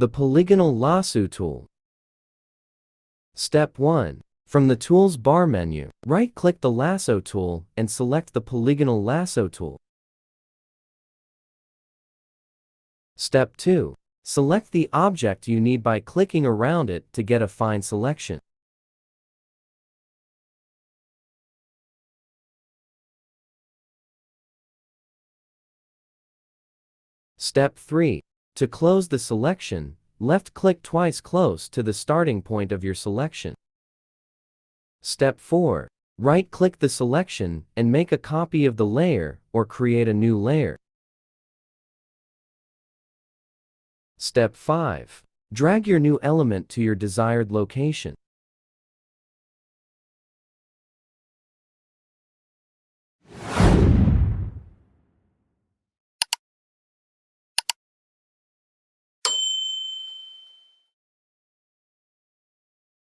The Polygonal Lasso tool. Step 1. From the Tools bar menu, right-click the Lasso tool and select the Polygonal Lasso tool. Step 2. Select the object you need by clicking around it to get a fine selection. Step 3. To close the selection, left-click twice close to the starting point of your selection. Step 4. Right-click the selection and make a copy of the layer or create a new layer. Step 5. Drag your new element to your desired location.